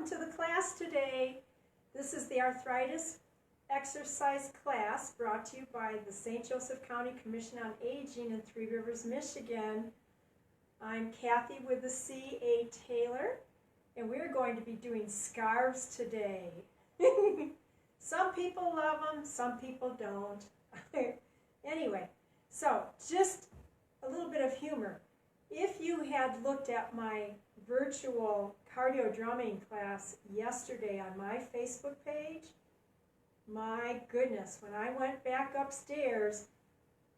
to the class today. This is the Arthritis Exercise Class brought to you by the St. Joseph County Commission on Aging in Three Rivers, Michigan. I'm Cathy with the CA Taylor, and we're going to be doing SCARVES today. Some people love them, some people don't. Anyway, so just a little bit of humor. If you had looked at my virtual cardio drumming class yesterday on my Facebook page, my goodness, when I went back upstairs,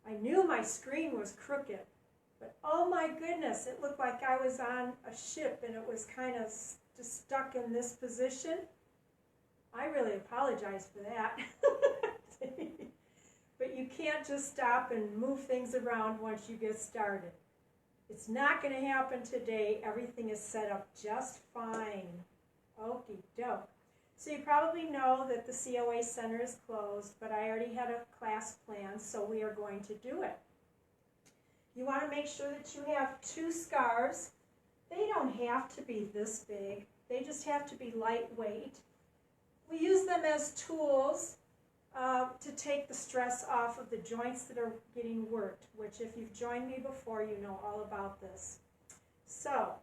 I knew my screen was crooked, but oh my goodness, it looked like I was on a ship and it was kind of just stuck in this position. I really apologize for that. But you can't just stop and move things around once you get started. It's not going to happen today. Everything is set up just fine. Okie doke. So you probably know that the COA Center is closed, but I already had a class planned, so we are going to do it. You want to make sure that you have 2 scarves. They don't have to be this big. They just have to be lightweight. We use them as tools to take the stress off of the joints that are getting worked, which if you've joined me before, you know all about this. So,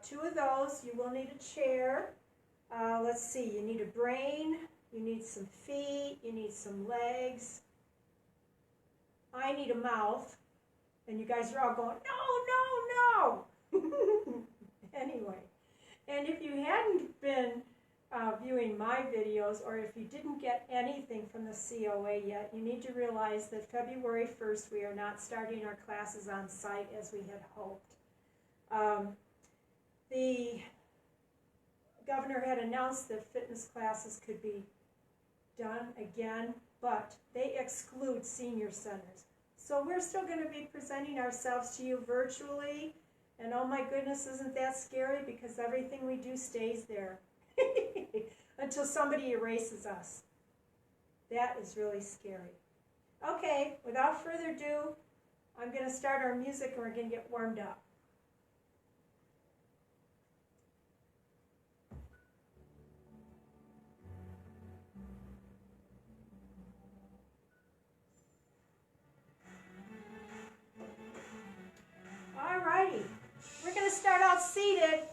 2 of those. You will need a chair. Let's see, you need a brain, you need some feet, you need some legs. I need a mouth, and you guys are all going, no, no, no. Anyway, and if you hadn't been viewing my videos, or if you didn't get anything from the COA yet, you need to realize that February 1st we are not starting our classes on site as we had hoped. The governor had announced that fitness classes could be done again, but they exclude senior centers. So we're still going to be presenting ourselves to you virtually, and oh my goodness, isn't that scary, because everything we do stays there until somebody erases us. That is really scary. Okay, without further ado, I'm going to start our music and we're going to get warmed up. Alrighty, we're going to start out seated.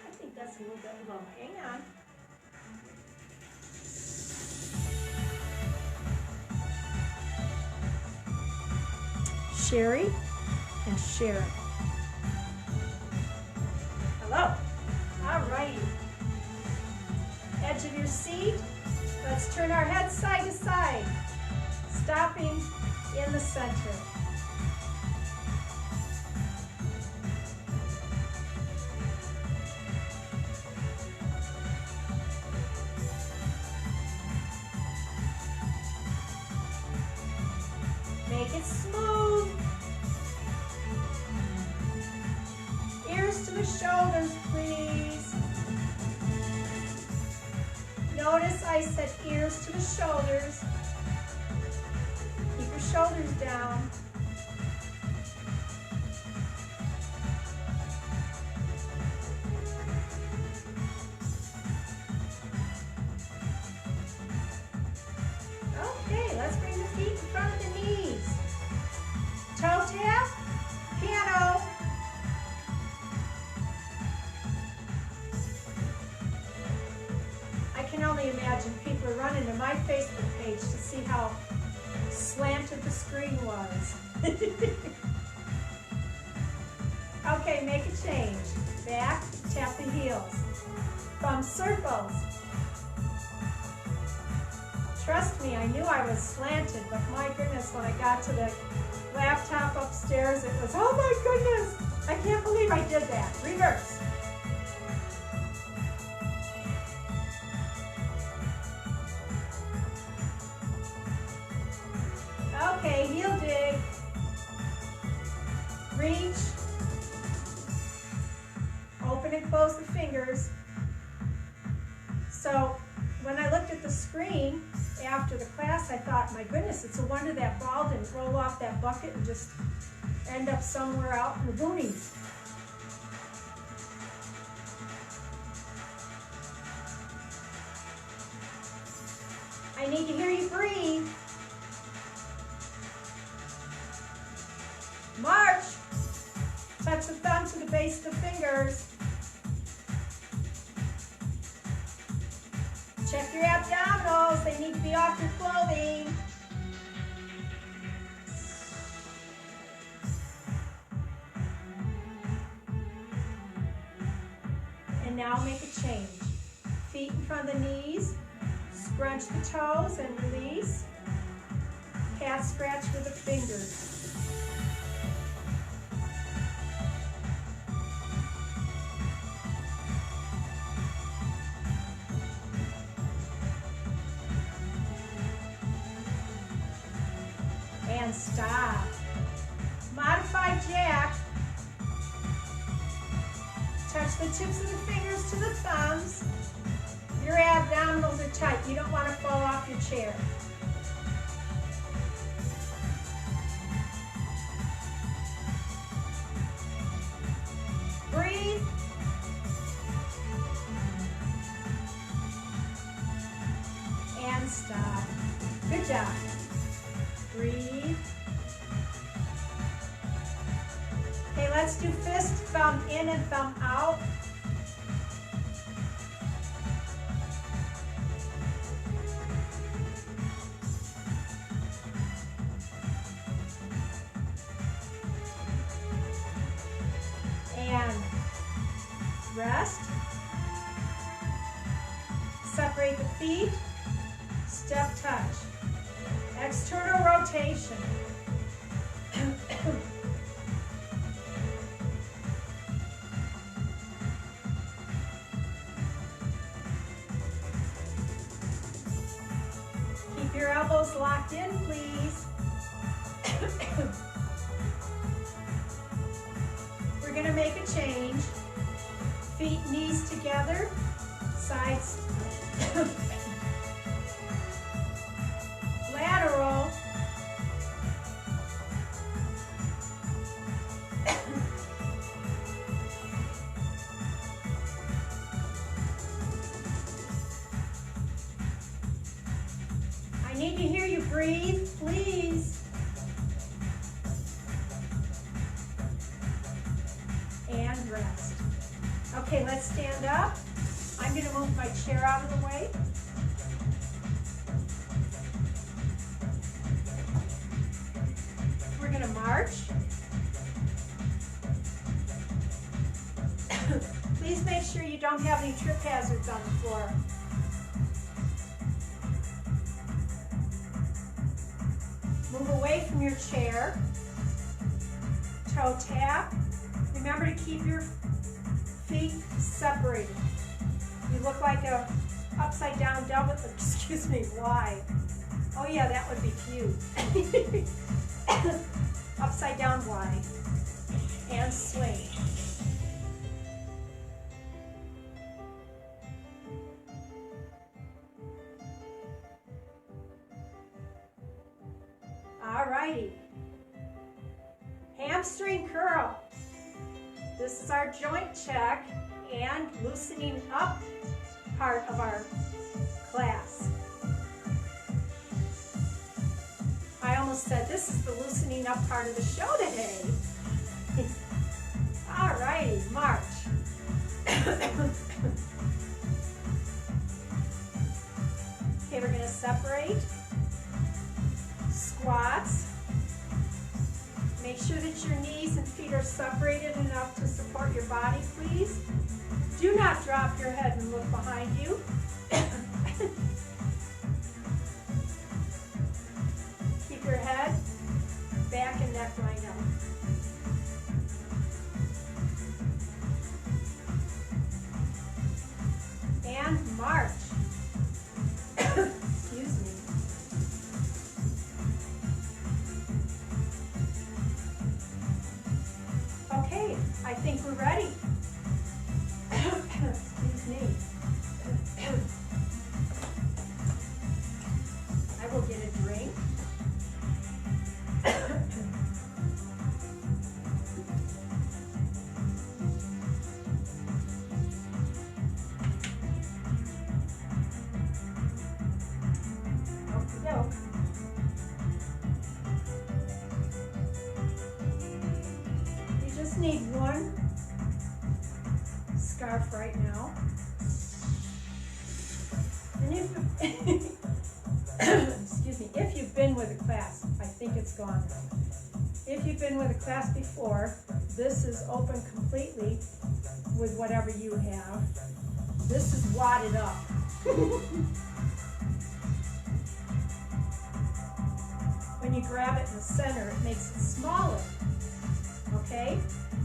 I think that's a little bit low. Hang on. Sherry and Sharon. Hello. Alrighty. Edge of your seat. Let's turn our heads side to side, stopping in the center. Make it smooth. Ears to the shoulders, please. Notice I said ears to the shoulders. Keep your shoulders down. Okay, let's bring the feet in front of the knees. Toe tap, piano. I can only imagine people are running to my Facebook page to see how slanted the screen was. Okay, make a change. Back, tap the heels. Thumb circles. Trust me, I knew I was slanted, but my goodness, when I got to the laptop upstairs, it was, oh my goodness, I can't believe I did that. Reverse. Okay, heel dig. Reach. Open and close the fingers. So when I looked at the screen after the class, I thought, my goodness, it's a wonder that ball didn't roll off that bucket and just end up somewhere out in the boonies. I need to hear you breathe. March. Touch the thumb to the base of the fingers. Check your abdominals. They need to be off your clothing. And now make a change. Feet in front of the knees. Scrunch the toes and release. Calf scratch with the fingers. And stop. Modified jack. Touch the tips of the fingers to the thumbs. Your abdominals are tight. You don't want to fall off your chair. Breathe. And stop. Good job. Breathe. Okay, let's do fist, thumb in and thumb out. And rest. Separate the feet. Step touch. External rotation. Keep your elbows locked in, please. We're going to make a change. Feet, knees together, sides. Lateral. I need to hear you breathe, please. And rest. Okay, let's stand up. I'm going to move my chair out of the way. We're going to march. Please make sure you don't have any trip hazards on the floor. Move away from your chair. Toe tap. Remember to keep your feet separated. You look like a upside down double, excuse me, Y. Oh yeah, that would be cute. Upside down Y. And swing. Alrighty. Hamstring curl. This is our joint check and loosening up part of our class. I almost said this is the loosening up part of the show today. Alrighty, march. Okay, we're going to separate. Squats. Make sure that your knees and feet are separated enough to support your body, please. Do not drop your head and look behind you. Keep your head, back, and neck lined up. And march. Excuse me. Okay, I think we're ready. Excuse me. I will get a drink. scarf right now. And if, excuse me, if you've been with a class, I think it's gone now. If you've been with a class before, this is open completely with whatever you have. This is wadded up. When you grab it in the center, it makes it smaller. Okay?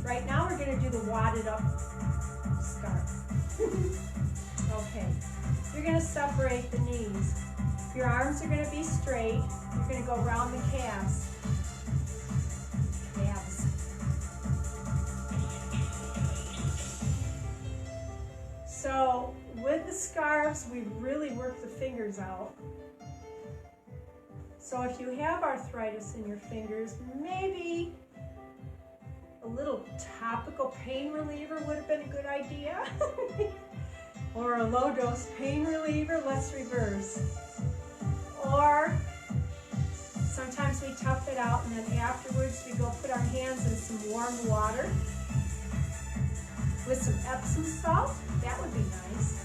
Right now we're going to do the wadded up scarf. Okay. You're going to separate the knees. Your arms are going to be straight. You're going to go around the calves. So with the scarves, we really work the fingers out. So if you have arthritis in your fingers, maybe a little topical pain reliever would have been a good idea. Or a low dose pain reliever, let's reverse. Or sometimes we tough it out and then afterwards we go put our hands in some warm water with some Epsom salt. That would be nice.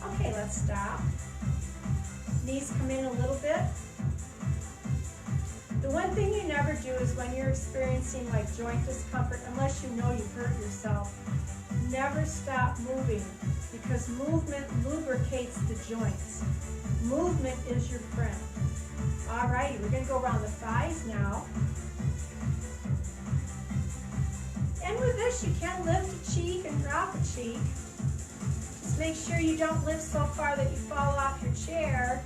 Okay, let's stop. Knees come in a little bit. The one thing you never do is when you're experiencing like joint discomfort, unless you know you've hurt yourself, never stop moving because movement lubricates the joints. Movement is your friend. Alrighty, we're going to go around the thighs now. And with this, you can lift a cheek and drop a cheek. Just make sure you don't lift so far that you fall off your chair.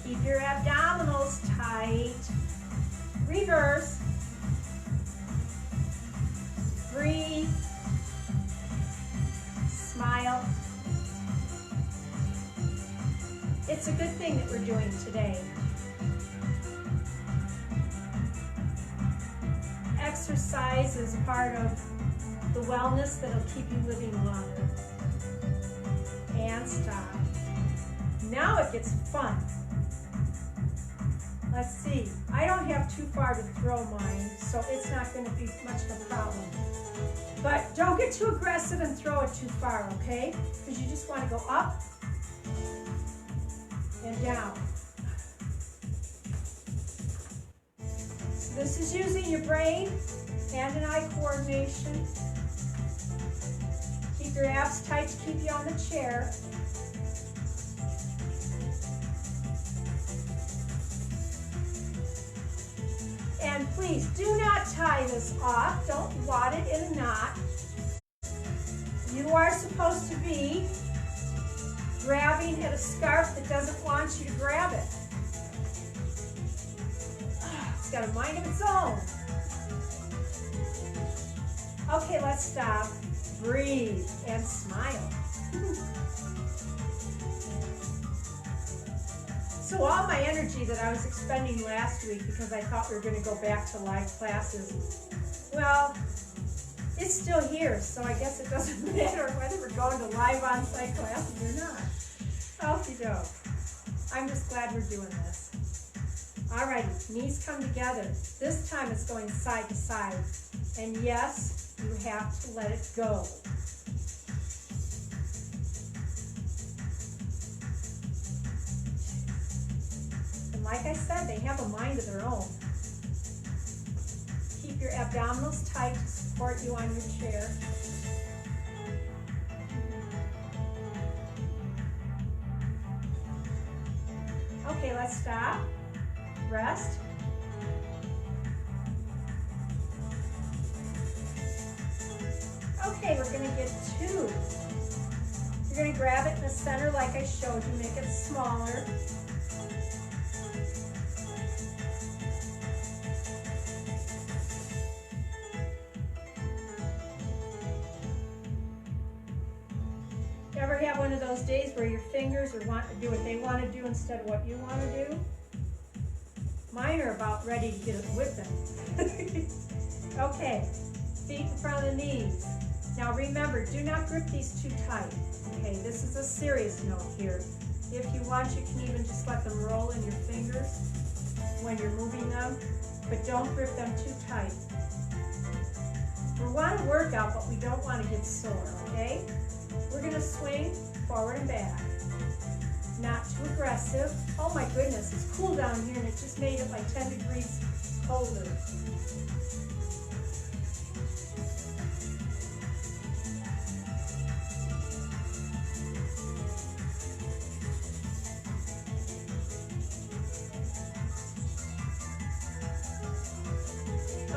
Keep your abdominals tight. Reverse. Breathe. Smile. It's a good thing that we're doing today. Exercise is part of the wellness that'll keep you living longer. And stop. Now it gets fun. Let's see. I don't have too far to throw mine, so it's not going to be much of a problem. But don't get too aggressive and throw it too far, okay? Because you just want to go up and down. So this is using your brain, hand and eye coordination. Keep your abs tight to keep you on the chair. And please do not tie this off. Don't wad it in a knot. You are supposed to be grabbing at a scarf that doesn't want you to grab it. It's got a mind of its own. Okay, let's stop. Breathe and smile. So all my energy that I was expending last week because I thought we were going to go back to live classes, well, it's still here, so I guess it doesn't matter whether we're going to live on-site classes or not. Okie doke. I'm just glad we're doing this. Alrighty, knees come together. This time it's going side to side. And yes, you have to let it go. And like I said, they have a mind of their own. Keep your abdominals tight to support you on your chair. Okay, let's stop. Rest. Okay, we're going to get two. You're going to grab it in the center like I showed you, make it smaller. Ever have one of those days where your fingers are wanting to do what they want to do instead of what you want to do? Mine are about ready to get it whipping. Okay, feet in front of the knees. Now remember, do not grip these too tight. Okay, this is a serious note here. If you want, you can even just let them roll in your fingers when you're moving them, but don't grip them too tight. We want to work out, but we don't want to get sore, okay? We're going to swing forward and back. Not too aggressive. Oh my goodness, it's cool down here and it just made it like 10 degrees colder.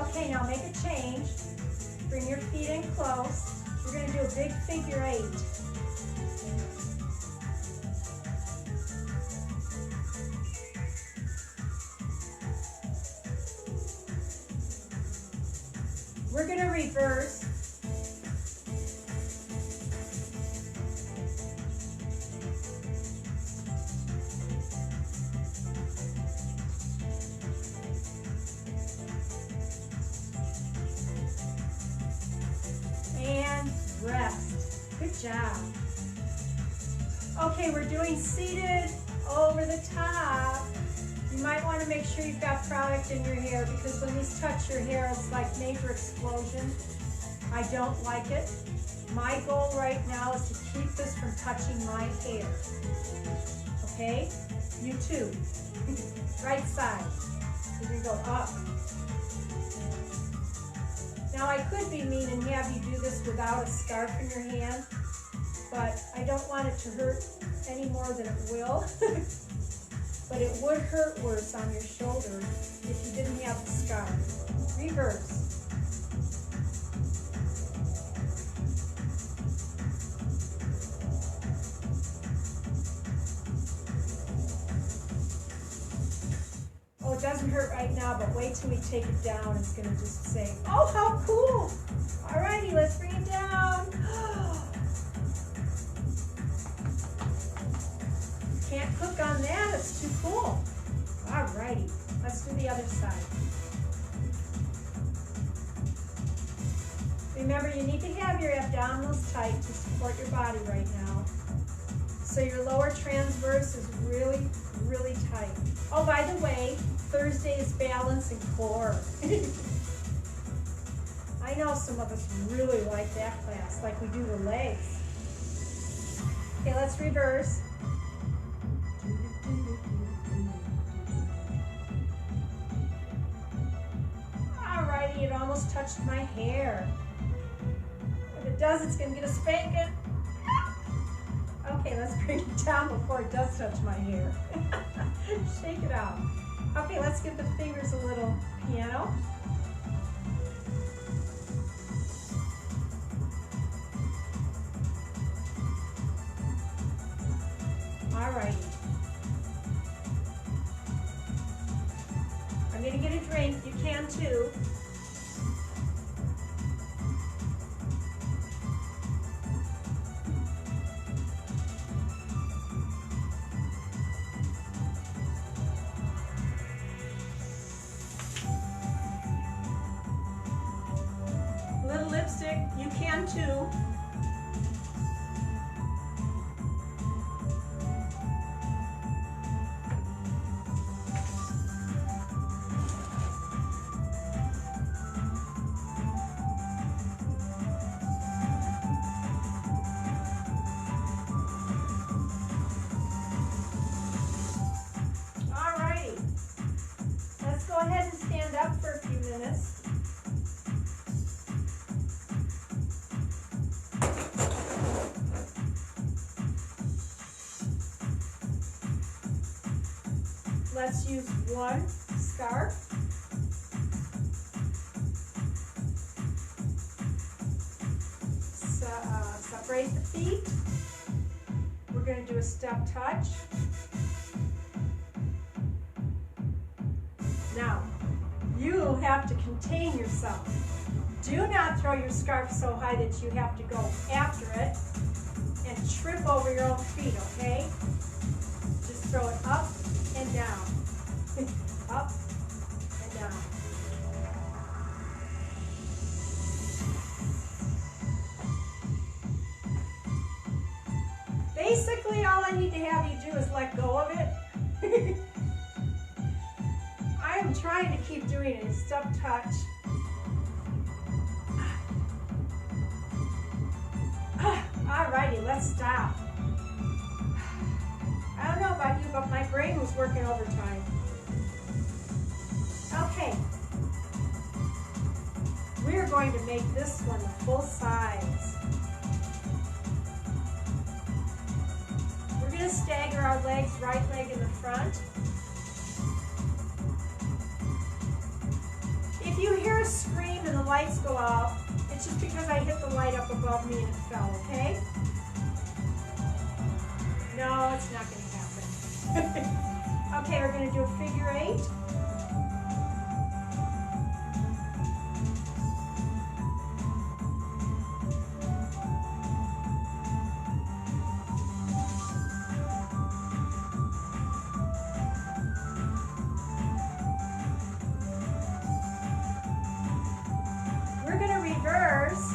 Okay, now make a change. Bring your feet in close. We're going to do a big figure 8. We're going to reverse. And rest. Good job. Okay, we're doing seated over the top. You might want to make sure you've got product in your hair because when these touch your hair, it's like major explosion. I don't like it. My goal right now is to keep this from touching my hair. Okay? You too. Right side. We're going to go up. Now I could be mean and have you do this without a scarf in your hand, but I don't want it to hurt any more than it will. But it would hurt worse on your shoulder if you didn't have the scarf. Reverse. Oh, it doesn't hurt right now, but wait till we take it down. It's going to just say, oh, how cool. Alrighty, let's bring it down. Can't cook on that, it's too cool. Alrighty, let's do the other side. Remember, you need to have your abdominals tight to support your body right now. So your lower transverse is really, really tight. Oh, by the way, Thursday is balance and core. I know some of us really like that class, like we do the legs. Okay, let's reverse. Alrighty, it almost touched my hair. If it does, it's going to get a spanking. Okay, let's bring it down before it does touch my hair. Shake it out. Okay, let's give the fingers a little piano. Alrighty. I'm going to get a drink. You can too. A little lipstick. You can too. Go ahead and stand up for a few minutes. Let's use one scarf. Separate the feet. We're going to do a step touch. Now, you have to contain yourself. Do not throw your scarf so high that you have to go after it and trip over your own feet, okay? Just throw it up and down. Up and down. Basically, all I need to have you do is let go of it. I am trying to keep doing it. Stop, touch. Alrighty, let's stop. I don't know about you, but my brain was working overtime. Okay. We're going to make this one full size. We're going to stagger our legs, right leg in the front. If you hear a scream and the lights go out, it's just because I hit the light up above me and it fell, okay? No, it's not going to happen. Okay, we're going to do a figure 8. We're going to reverse.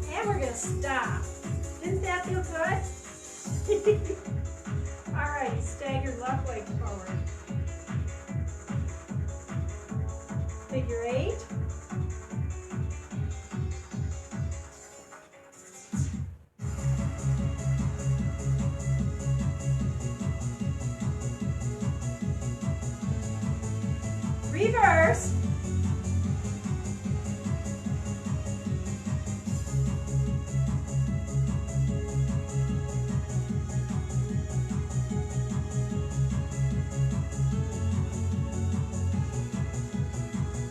And we're going to stop. Didn't that feel good? All right, stagger left leg forward. Figure 8. Reverse.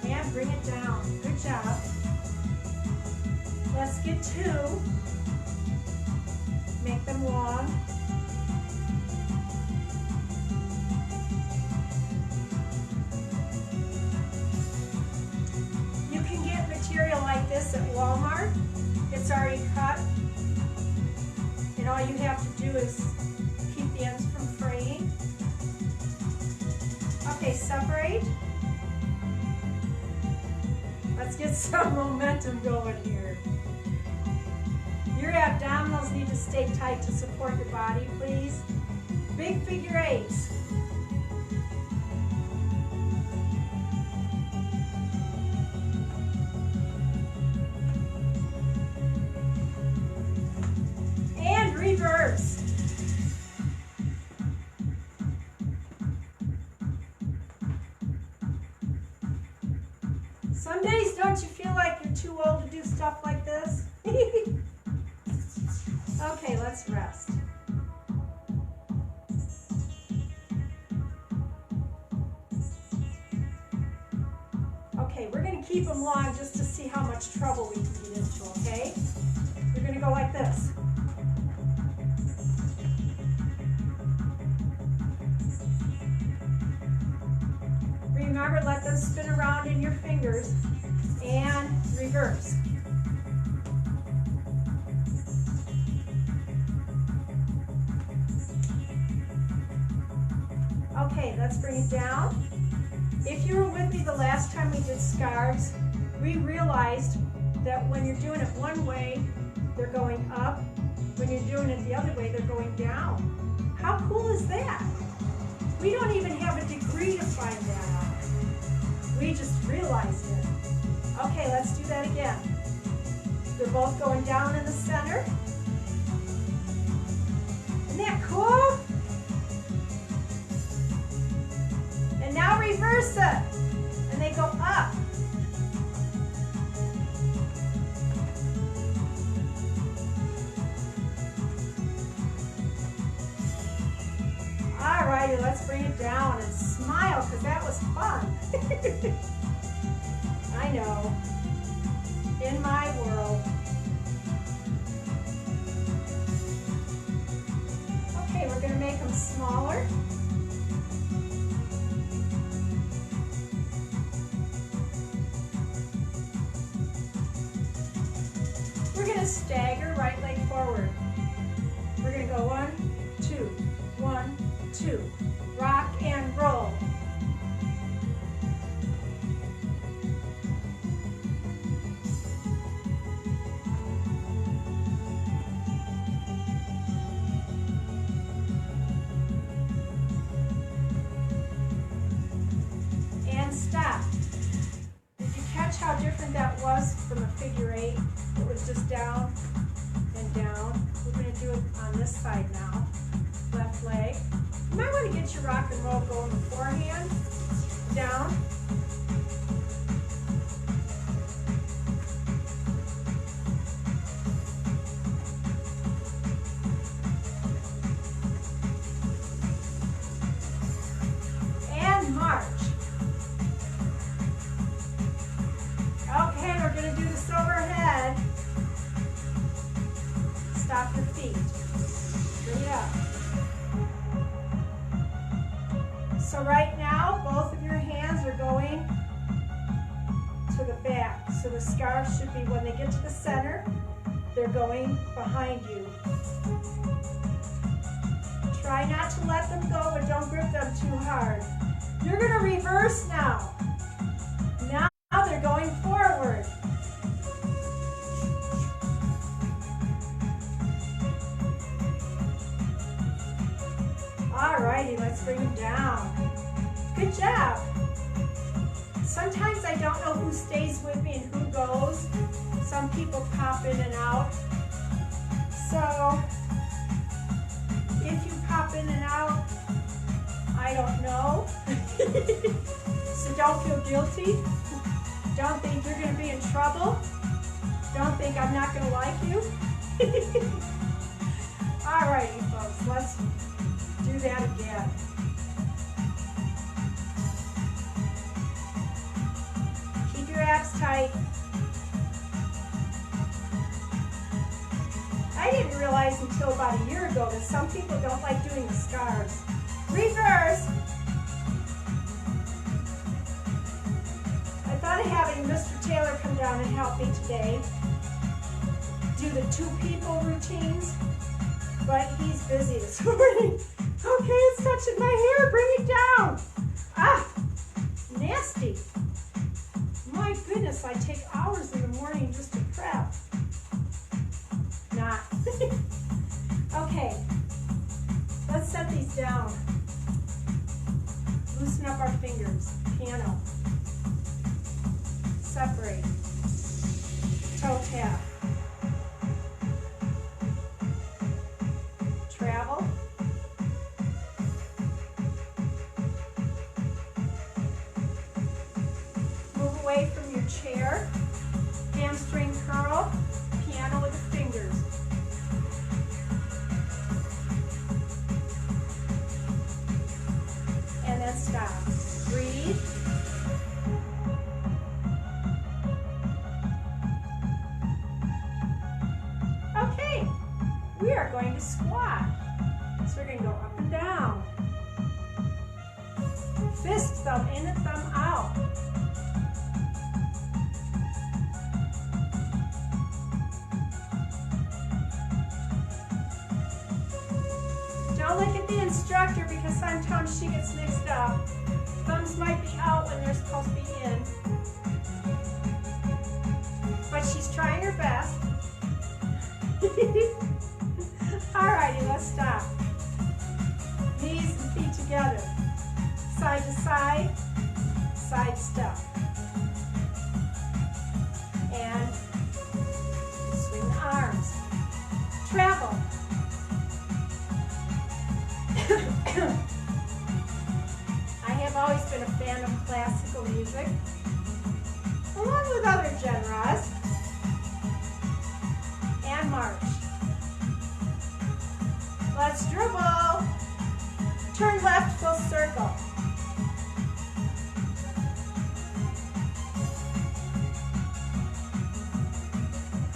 And bring it down. Good job. Let's get 2. Make them long. Material like this at Walmart. It's already cut, and all you have to do is keep the ends from fraying. Okay, separate. Let's get some momentum going here. Your abdominals need to stay tight to support your body, please. Big figure 8s. Reverse. Some days don't you feel like you're too old to do stuff like this? Okay, let's rest. Okay, we're going to keep them long just to see how much trouble we can get into, okay? We're going to go like this. Remember, let them spin around in your fingers and reverse. Okay, let's bring it down. If you were with me the last time we did scarves, we realized that when you're doing it one way, they're going up. When you're doing it the other way, they're going down. How cool is that? We don't even have a degree to find that out. We just realized it. Okay, let's do that again. They're both going down in the center. Isn't that cool? And now reverse it. And they go up. Alrighty, let's bring it down and smile because that was fun. I know. In my world. Okay, we're going to make them smaller. We're going to stagger right leg forward. We're going to go 1, 2, 1, 2. Rock and roll. how different that was from a figure 8? It was just down and down. We're going to do it on this side now. Left leg. You might want to get your rock and roll going beforehand. Down. And march. Okay, we're going to do this overhead. Stop your feet. Bring it up. So right now, both of your hands are going to the back. So the scarves should be, when they get to the center, they're going behind you. Try not to let them go, but don't grip them too hard. You're going to reverse now. Now they're going forward. Alrighty, let's bring them down. Good job. Sometimes I don't know who stays with me and who goes. Some people pop in and out. So if you pop in and out, I don't know. So don't feel guilty. Don't think you're going to be in trouble. Don't think I'm not going to like you. Alrighty, folks, let's do that again. Keep your abs tight. I didn't realize until about a year ago that some people don't like doing the scarves. Reverse. I thought of having Mr. Taylor come down and help me today do the 2 people routines, but he's busy this morning. Okay, it's touching my hair. Bring it down. Ah, nasty. My goodness, I take hours in the morning just to prep. Not. Okay, let's set these down. Loosen up our fingers. Piano. Separate. Toe tap. Travel. Move away from your chair. Hamstring curl. Piano with the fingers. And then stop. Breathe. Okay, we are going to squat. So we're going to go up and down. Fist, thumb in and thumb out. Don't look at the instructor because sometimes she gets mixed up. Thumbs might be out when they're supposed to be in. But she's trying her best. Alrighty, let's stop. Knees and feet together. Side to side, side step. And swing the arms. Travel. I have always been a fan of classical music, along with other genres. And march. Let's dribble. Turn left, full circle.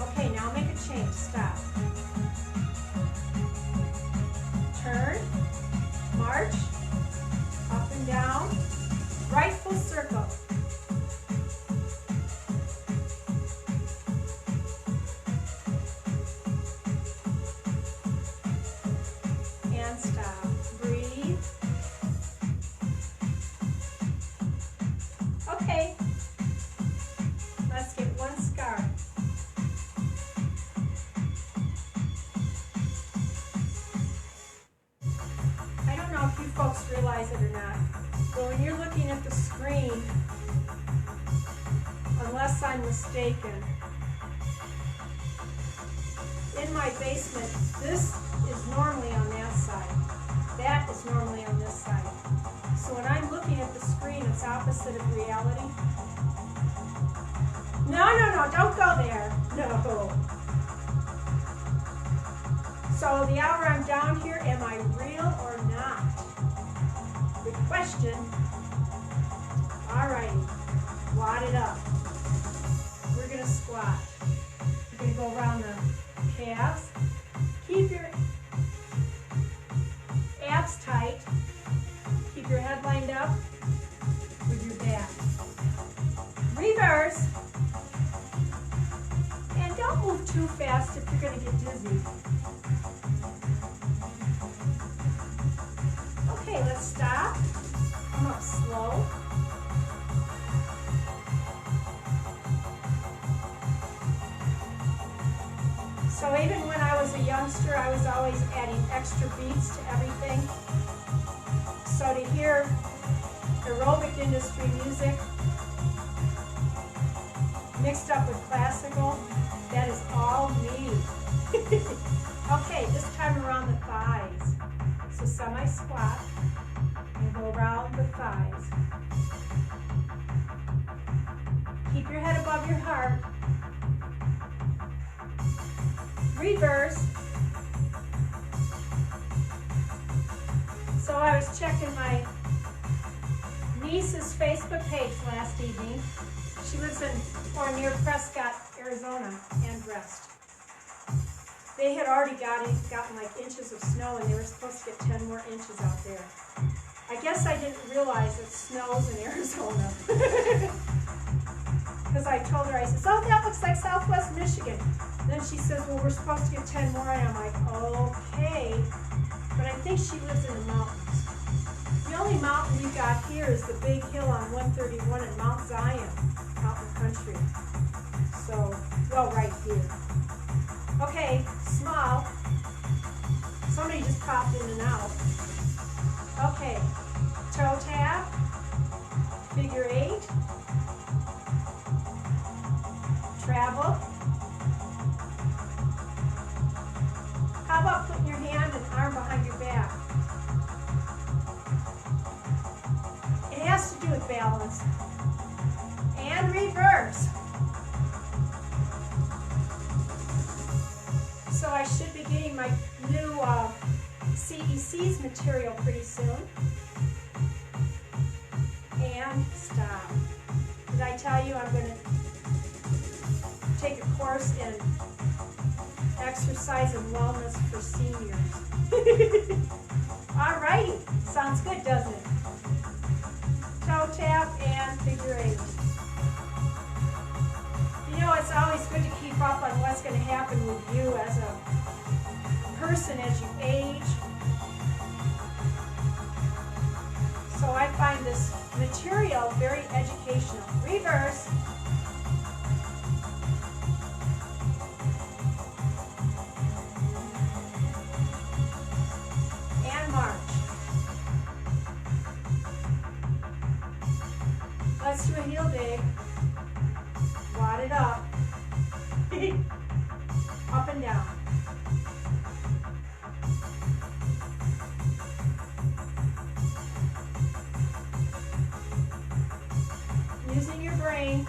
Okay, now make a change. Stop. Turn. March. Up and down. Right, full circle. And stop. Breathe. Okay. Let's get one scarf. I don't know if you folks realize it or not, but when you're looking at the screen, unless unless I'm mistaken. In my basement, this is normally on that side. That is normally on this side. So when I'm looking at the screen, it's opposite of reality. No, don't go there. No. So the hour I'm down here, am I real or not? Good question. All right, wad it up. We're gonna squat. We're gonna go around the calves. Keep your abs tight. Keep your head lined up with your back. Reverse. And don't move too fast if you're gonna get dizzy. Okay, let's stop. Come up slow. So even when I was a youngster, I was always adding extra beats to everything. So to hear aerobic industry music mixed up with classical, that is all me. Okay, this time around the thighs. So semi-squat and go around the thighs. Keep your head above your heart. Reverse. So I was checking my niece's Facebook page last evening. She lives in or near Prescott, Arizona, and Brest. They had already gotten like inches of snow, and they were supposed to get 10 more inches out there. I guess I didn't realize it snows in Arizona. Because I told her, I said, oh, that looks like Southwest Michigan. Then she says, well, we're supposed to get 10 more, and I'm like, okay. But I think she lives in the mountains. The only mountain we got here is the big hill on 131 at Mount Zion, out in the country. So, well, right here. Okay, small. Somebody just popped in and out. Okay, toe tap, figure 8, travel. How about putting your hand and arm behind your back? It has to do with balance. And reverse. So I should be getting my new CEC's material pretty soon. And stop. Did I tell you I'm going to take a course in exercise and wellness for seniors? Alrighty, sounds good, doesn't it? Toe tap and figure 8. You know, it's always good to keep up on what's going to happen with you as a person as you age. So I find this material very educational. Reverse. And march. Let's do a heel dig. Wad it up. Up and down. Using your brain.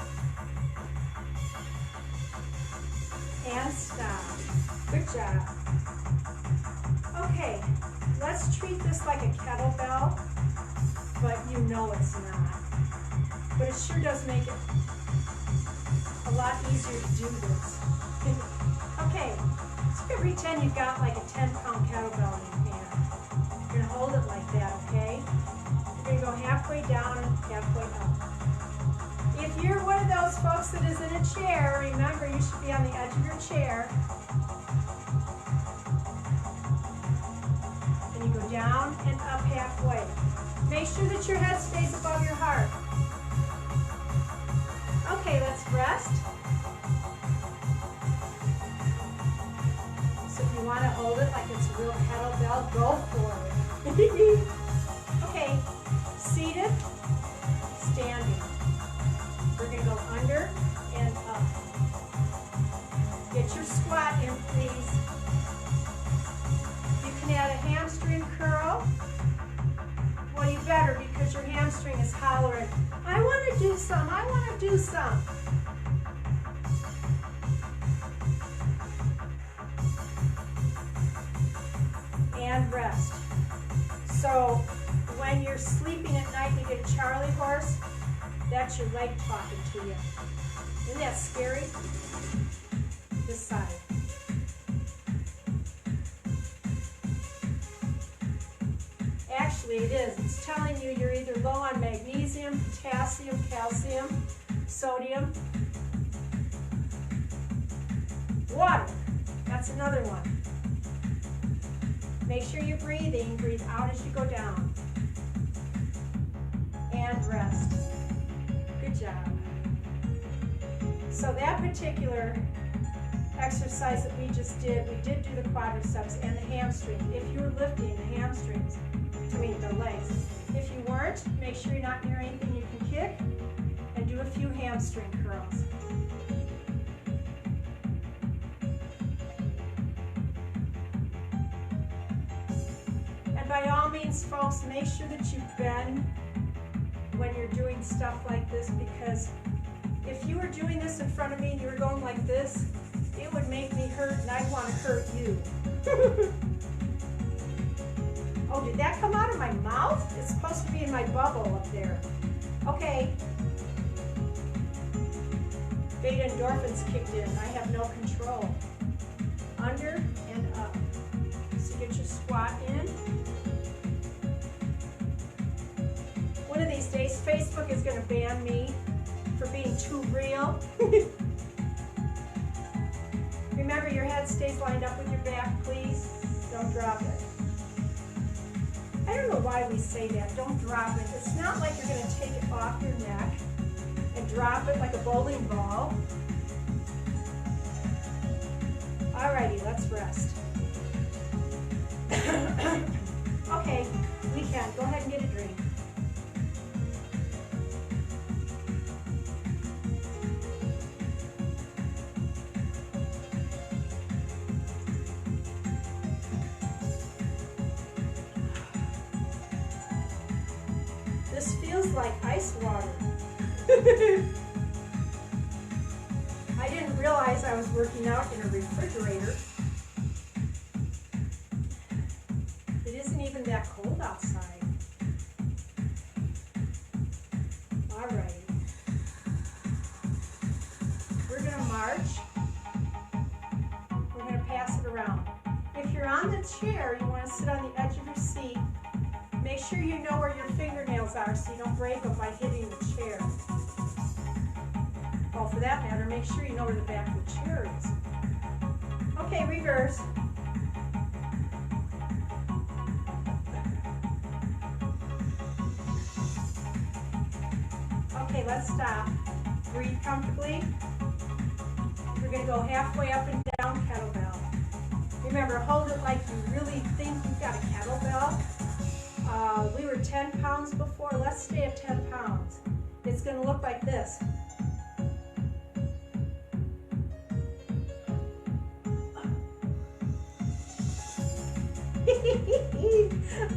And stop. Good job. Okay, let's treat this like a kettlebell, but you know it's not. But it sure does make it a lot easier to do this. Okay, so every 10 you've got like a 10-pound kettlebell in your hand. You're going to hold it like that, okay? You're going to go halfway down and halfway up. If you're one of those folks that is in a chair, remember you should be on the edge of your chair. And you go down and up halfway. Make sure that your head stays above your heart. Okay, let's rest. So if you want to hold it like it's a real kettlebell, go for it. Okay, seated, standing. We're going to go under stomp. And rest. So when you're sleeping at night and you get a Charlie horse, that's your leg talking to you. Isn't that scary? This side. Actually, it is. It's telling you you're either low on magnesium, potassium, calcium, sodium, water. That's another one. Make sure you're breathing. Breathe out as you go down. And rest. Good job. So that particular exercise that we just did, we did do the quadriceps and the hamstrings. If you were lifting the hamstrings, the legs. If you weren't, make sure you're not near anything you can kick, and do a few hamstring curls. And by all means, folks, make sure that you bend when you're doing stuff like this, because if you were doing this in front of me and you were going like this, it would make me hurt and I'd want to hurt you. Oh, did that come out of my mouth? It's supposed to be in my bubble up there. Okay. Beta endorphins kicked in. I have no control. Under and up. So get your squat in. One of these days, Facebook is going to ban me for being too real. Remember, your head stays lined up with your back, please. Don't drop it. I don't know why we say that. Don't drop it. It's not like you're going to take it off your neck and drop it like a bowling ball. Alrighty, let's rest. Okay, we can. Go ahead and get a drink. This feels like ice water. I didn't realize I was working out in a refrigerator. It isn't even that cold outside. Alrighty. We're going to march. We're going to pass it around. If you're on the chair, you want to sit on the edge of your seat. Make sure you know where your fingernails are so you don't break them by hitting the chair. Oh, for that matter, make sure you know where the back of the chair is. Okay, reverse. Okay, let's stop. Breathe comfortably. We're going to go halfway up and down kettlebell. Remember, hold it like you really think you've got a kettlebell. We were 10 pounds before. Let's stay at 10 pounds. It's going to look like this.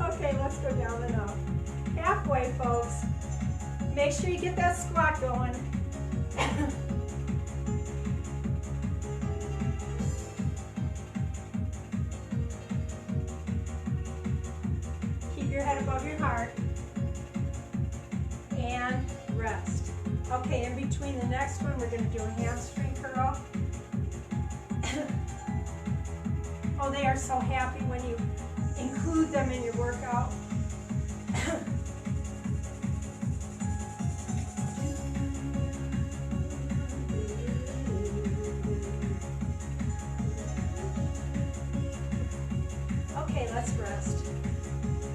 Okay, let's go down and up. Halfway, folks. Make sure you get that squat going. Your head above your heart and rest. Okay, in between the next one, we're going to do a hamstring curl. Oh, they are so happy when you include them in your workout. Okay, let's rest.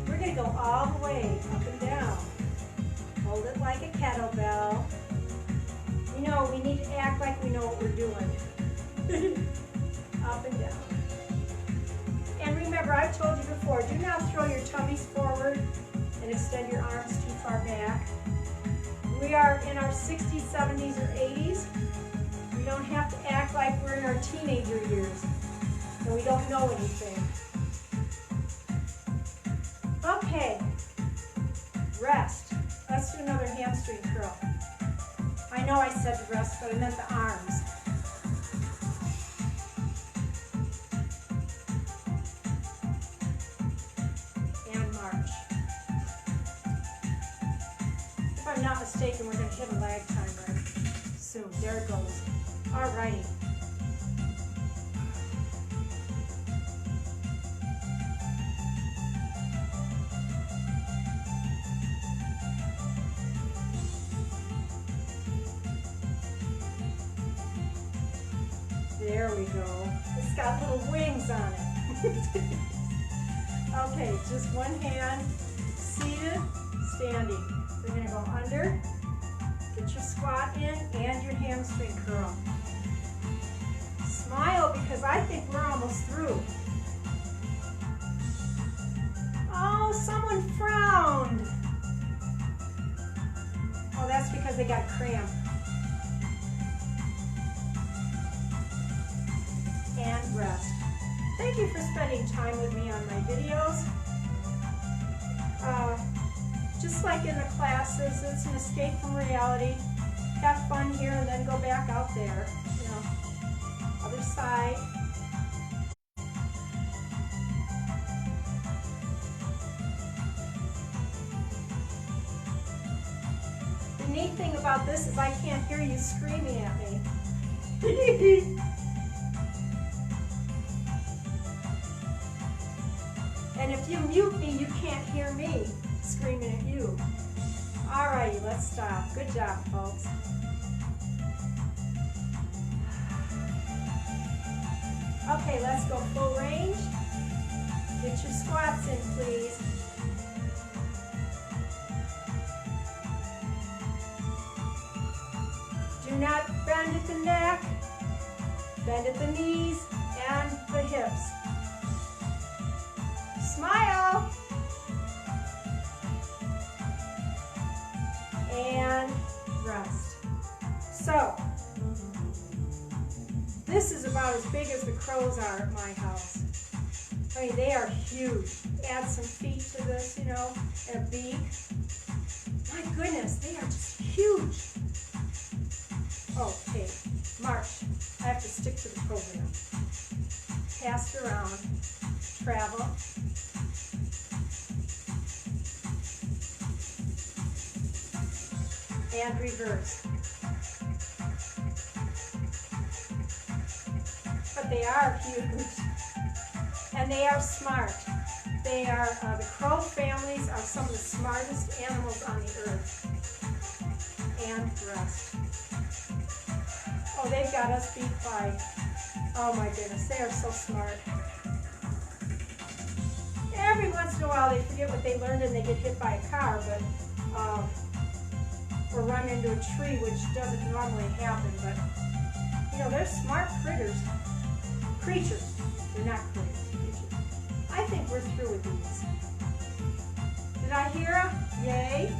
We're going to go all the way up and down. Hold it like a kettlebell. You know, we need to act like we know what we're doing. Up and down. And remember, I've told you before, do not throw your tummies forward and extend your arms too far back. We are in our 60s, 70s, or 80s. We don't have to act like we're in our teenager years and we don't know anything. Okay, rest. Let's do another hamstring curl. I know I said said the rest, but I meant the arms. And march. If I'm not mistaken, we're going to hit a lag time right soon. There it goes. Alrighty. There we go. It's got little wings on it. Okay, just one hand, seated, standing. We're going to go under, get your squat in, and your hamstring curl. Smile because I think we're almost through. Oh, someone frowned. Oh, that's because they got cramp. And rest. Thank you for spending time with me on my videos. Just like in the classes, it's an escape from reality. Have fun here and then go back out there. You know, other side. The neat thing about this is I can't hear you screaming at me. And if you mute me, you can't hear me screaming at you. Alrighty, let's stop. Good job, folks. Okay, let's go full range. Get your squats in, please. Do not bend at the neck, bend at the knees and the hips. Smile. And rest. So, this is about as big as the crows are at my house. I mean, they are huge. Add some feet to this, you know, and a beak. My goodness, they are just huge. Okay, march. I have to stick to the program. Pass it around. Travel. And reverse. But they are huge. And they are smart. They are, the crow families are some of the smartest animals on the earth. And rest. Oh, they've got us beat by, oh my goodness, they are so smart. Every once in a while they forget what they learned and they get hit by a car, but or run into a tree, which doesn't normally happen, but you know, they're smart critters. Creatures. They're not critters. Creatures. I think we're through with these. Did I hear them? Yay.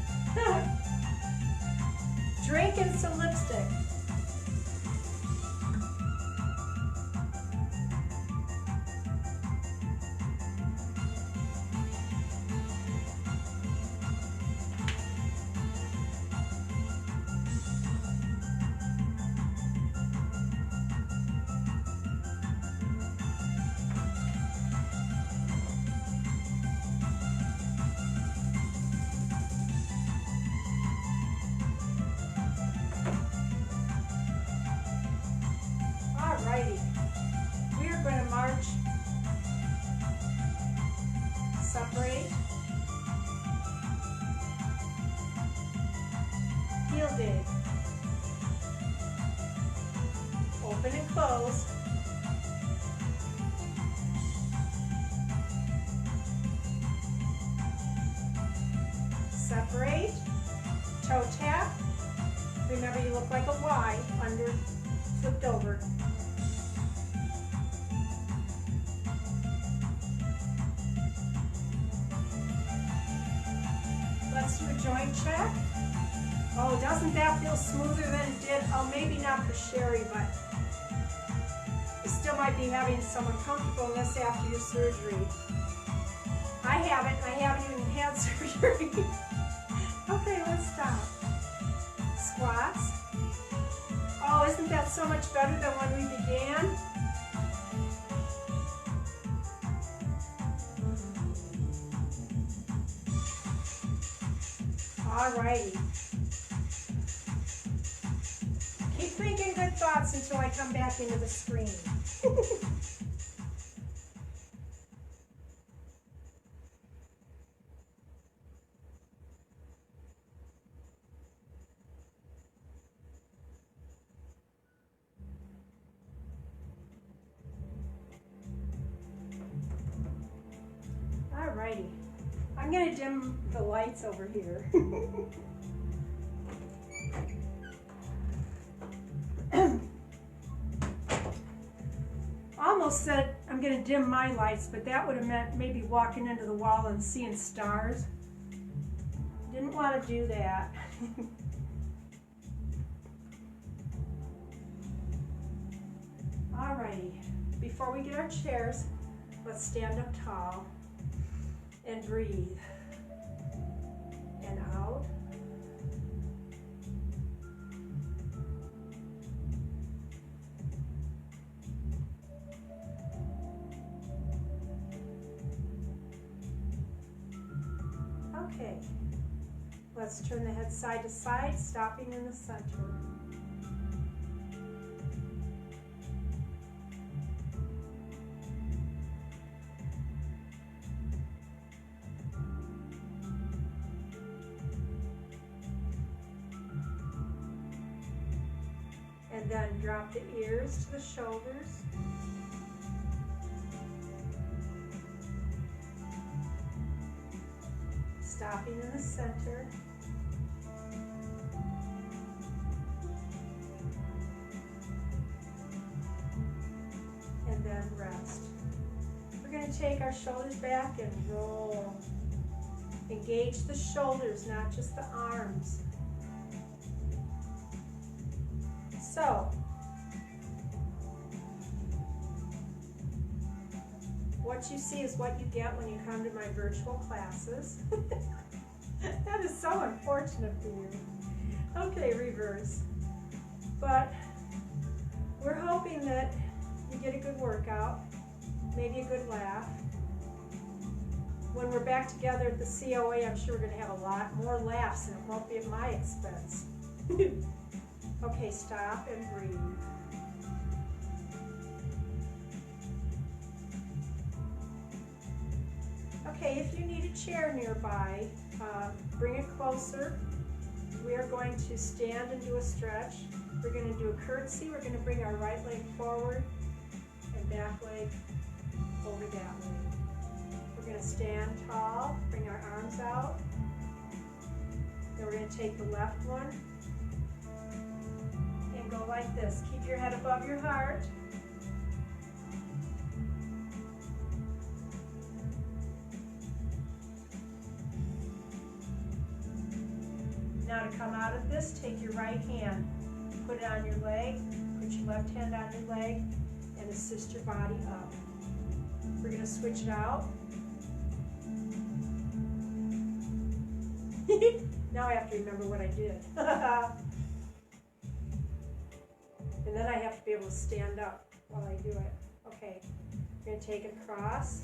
Drinking some lipstick. Alrighty, we are going to march, separate, heel dig, open and close, separate, toe tap. Remember, you look like a Y under, flipped over. Let's do a joint check. Oh, doesn't that feel smoother than it did? Oh, maybe not for Sherry, but you still might be having some uncomfortableness after your surgery. I haven't even had surgery. Okay, let's stop. Squats. isn't that so much better than when we began? Alrighty. Keep thinking good thoughts until I come back into the screen. Alrighty. I'm going to dim the lights over here. Almost said I'm going to dim my lights, but that would have meant maybe walking into the wall and seeing stars. Didn't want to do that. Alrighty, before we get our chairs, let's stand up tall and breathe. And out. Okay, let's turn the head side to side, stopping in the center. And then drop the ears to the shoulders. Stopping in the center. And then rest. We're going to take our shoulders back and roll. Engage the shoulders, not just the arms. So, what you see is what you get when you come to my virtual classes. That is so unfortunate for you. Okay, reverse. But we're hoping that you get a good workout, maybe a good laugh. When we're back together at the COA, I'm sure we're going to have a lot more laughs, and it won't be at my expense. Okay, stop and breathe. Okay, if you need a chair nearby, bring it closer. We are going to stand and do a stretch. We're going to do a curtsy. We're going to bring our right leg forward and back leg over that way. We're going to stand tall, bring our arms out. Then we're going to take the left one and go like this. Keep your head above your heart. Now to come out of this, take your right hand, put it on your leg, put your left hand on your leg, and assist your body up. We're going to switch it out. Now I have to remember what I did. And then I have to be able to stand up while I do it. Okay, we're going to take it across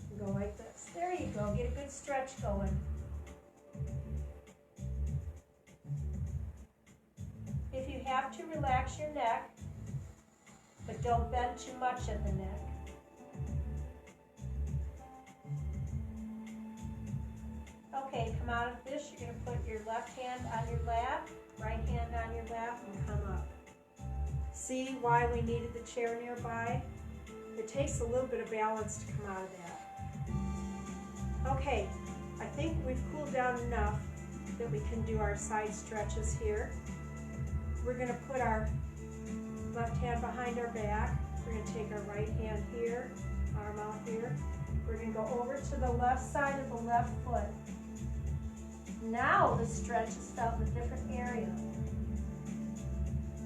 and go like this. There you go, get a good stretch going. If you have to, relax your neck, but don't bend too much at the neck. Okay, come out of this. You're going to put your left hand on your lap, right hand on your lap, and come up. See why we needed the chair nearby? It takes a little bit of balance to come out of that. Okay, I think we've cooled down enough that we can do our side stretches here. We're going to put our left hand behind our back. We're going to take our right hand here, arm out here. We're going to go over to the left side of the left foot. Now the stretch is felt in a different area.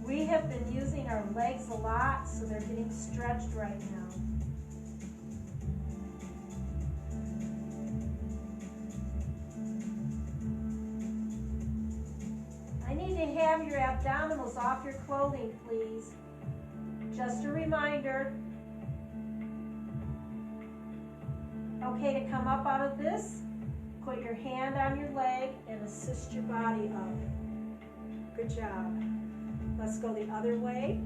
We have been using our legs a lot, so they're getting stretched right now. I need to have your abdominals off your clothing, please. Just a reminder. Okay, to come up out of this, put your hand on your leg and assist your body up. Good job. Let's go the other way.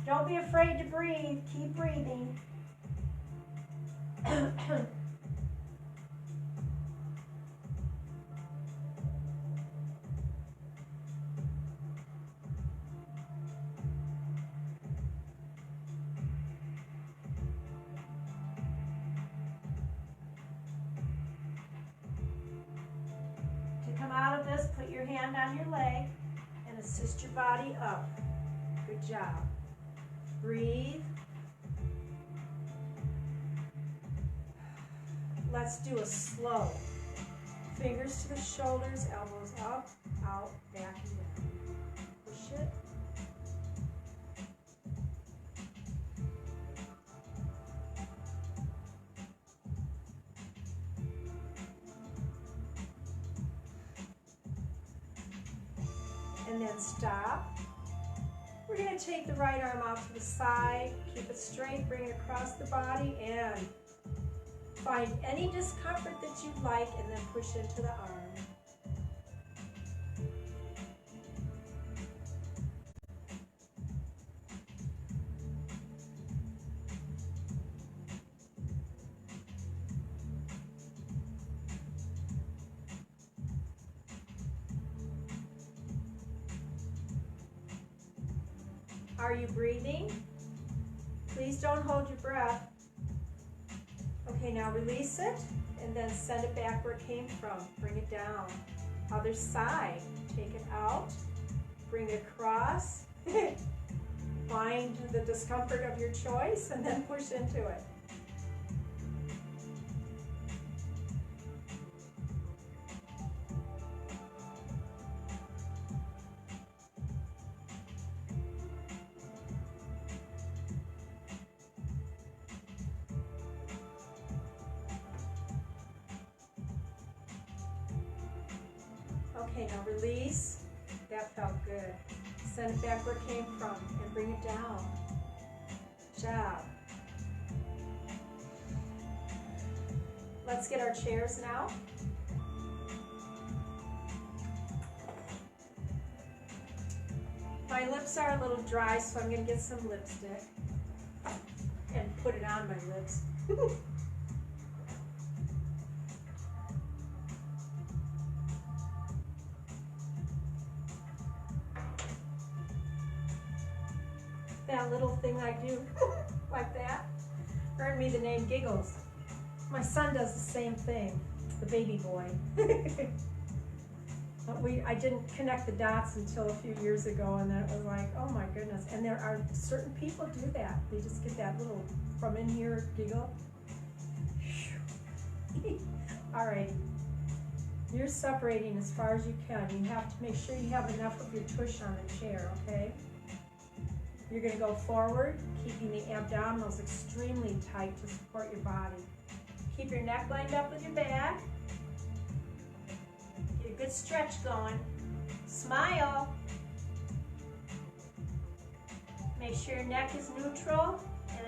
Don't be afraid to breathe. Keep breathing. Out of this, put your hand on your leg and assist your body up. Good job. Breathe. Let's do a slow. Fingers to the shoulders, elbows up, out, back, and down. Push it. And then stop. We're going to take the right arm out to the side, keep it straight, bring it across the body, and find any discomfort that you like, and then push into the arm. Are you breathing? Please don't hold your breath. Okay, now release it and then send it back where it came from. Bring it down. Other side. Take it out. Bring it across. Find the discomfort of your choice and then push into it. Okay, now release. That felt good. Send it back where it came from and bring it down. Job. Let's get our chairs now. My lips are a little dry, so I'm going to get some lipstick and put it on my lips. That little thing I do like that earned me the name Giggles. My son does the same thing, the baby boy. I didn't connect the dots until a few years ago, and then it was like, oh my goodness. And there are certain people do that. They just get that little from in here giggle. All right. You're separating as far as you can. You have to make sure you have enough of your tush on the chair, okay? You're going to go forward, keeping the abdominals extremely tight to support your body. Keep your neck lined up with your back. Get a good stretch going. Smile. Make sure your neck is neutral and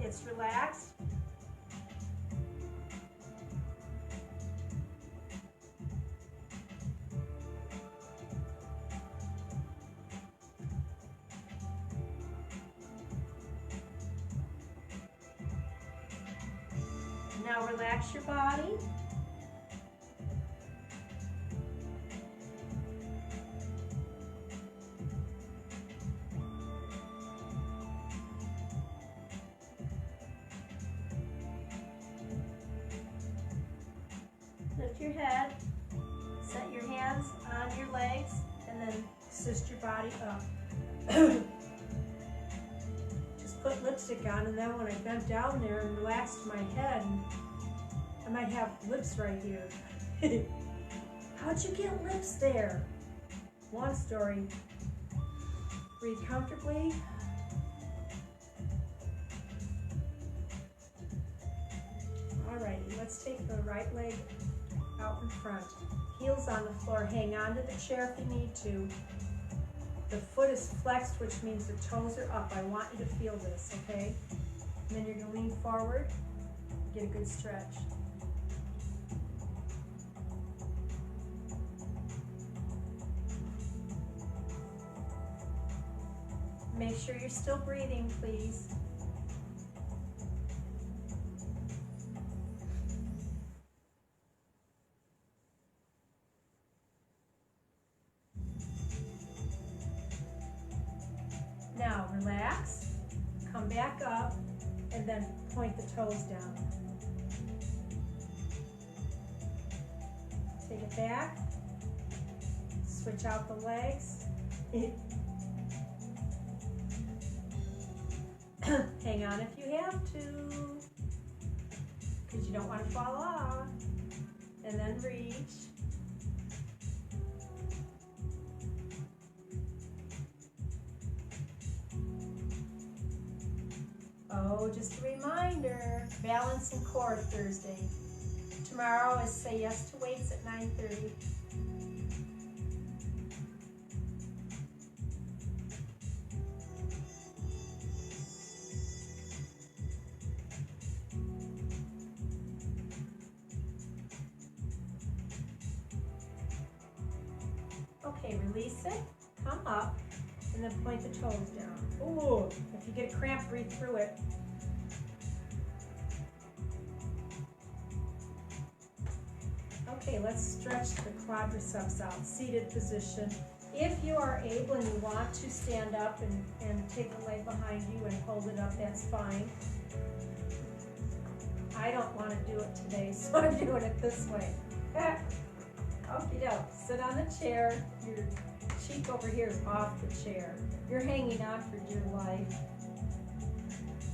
it's relaxed. Now relax your body. Lift your head. Set your hands on your legs and then assist your body up. Put lipstick on, and then when I bent down there and relaxed my head, I might have lips right here. How'd you get lips there? Long story. Breathe comfortably. Alrighty, let's take the right leg out in front. Heels on the floor. Hang on to the chair if you need to. The foot is flexed, which means the toes are up. I want you to feel this, okay? And then you're going to lean forward, get a good stretch. Make sure you're still breathing, please. Now relax, come back up, and then point the toes down. Take it back, switch out the legs. Hang on if you have to, because you don't want to fall off. And then reach. Oh, just a reminder, balance and core Thursday. Tomorrow is Say Yes to Weights at 9:30. Okay, release it, come up, and then point the toes down. Ooh, if you get a cramp, breathe through it. Okay, let's stretch the quadriceps out, seated position. If you are able and you want to stand up and take the leg behind you and hold it up, that's fine. I don't want to do it today, so I'm doing it this way. Okie doke, sit on the chair, your cheek over here is off the chair. You're hanging on for dear life.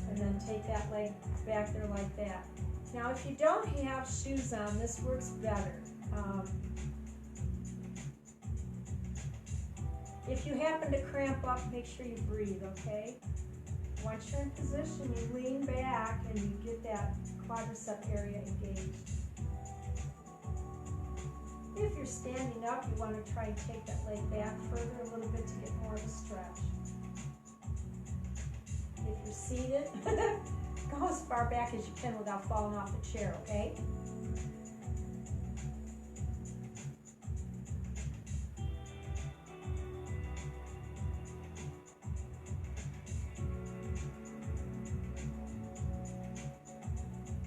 And then take that leg back there like that. Now if you don't have shoes on, this works better. If you happen to cramp up, make sure you breathe, okay? Once you're in position, you lean back and you get that quadricep area engaged. If you're standing up, you want to try and take that leg back further a little bit to get more of a stretch. If you're seated, go as far back as you can without falling off the chair, okay?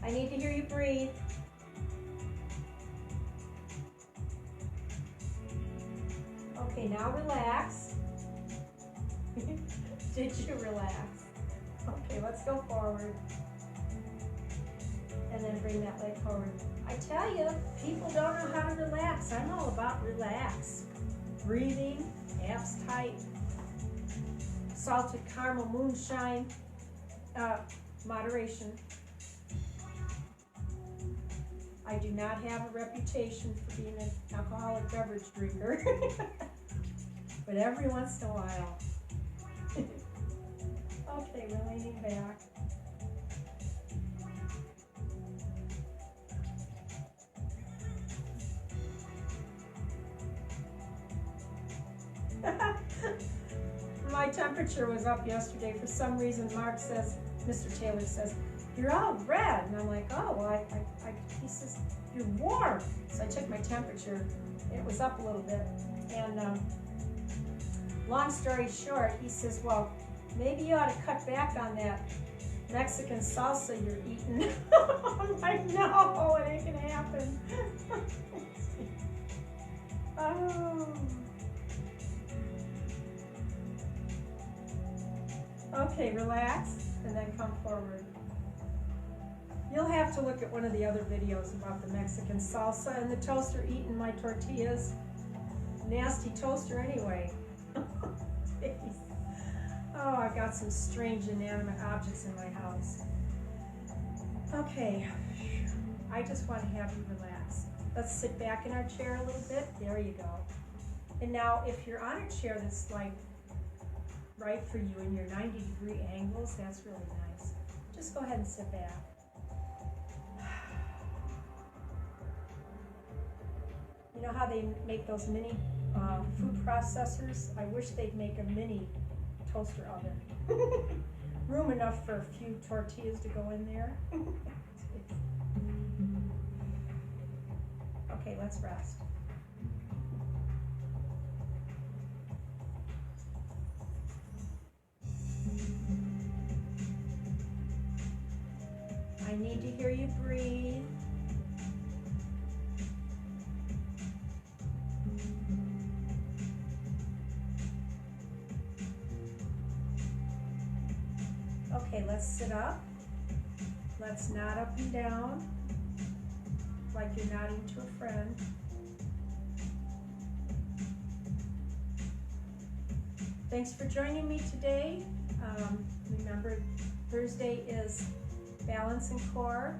I need to hear you breathe. Okay, now relax. Did you relax? Okay, let's go forward. And then bring that leg forward. I tell you, people don't know how to relax. I'm all about relax. Breathing, abs tight, salted caramel moonshine, moderation. I do not have a reputation for being an alcoholic beverage drinker, but every once in a while. Okay, we're leaning back. My temperature was up yesterday. For some reason, Mark says, Mr. Taylor says, "You're all red." And I'm like, "Oh, well, he says, "You're warm." So I took my temperature. It was up a little bit. And long story short, he says, "Well, maybe you ought to cut back on that Mexican salsa you're eating." I'm like, "No, it ain't gonna happen." Oh. Okay, relax, and then come forward. You'll have to look at one of the other videos about the Mexican salsa and the toaster eating my tortillas. Nasty toaster anyway. Jeez. Oh, I've got some strange inanimate objects in my house. Okay, I just want to have you relax. Let's sit back in our chair a little bit. There you go. And now if you're on a chair that's like right for you in your 90-degree angles, that's really nice. Just go ahead and sit back. know how they make those mini food processors? I wish they'd make a mini toaster oven. Room enough for a few tortillas to go in there. Okay, let's rest. I need to hear you breathe. Okay, let's sit up. Let's nod up and down like you're nodding to a friend. Thanks for joining me today. Remember, Thursday is balance and core.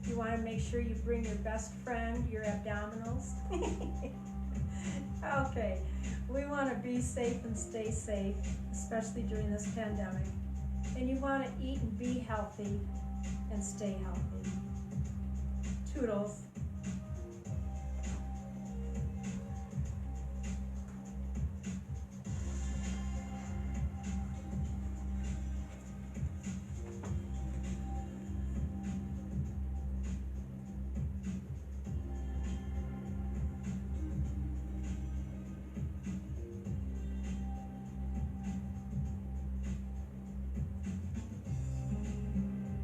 You want to make sure you bring your best friend, your abdominals. Okay, we want to be safe and stay safe, especially during this pandemic. And you want to eat and be healthy and stay healthy. Toodles.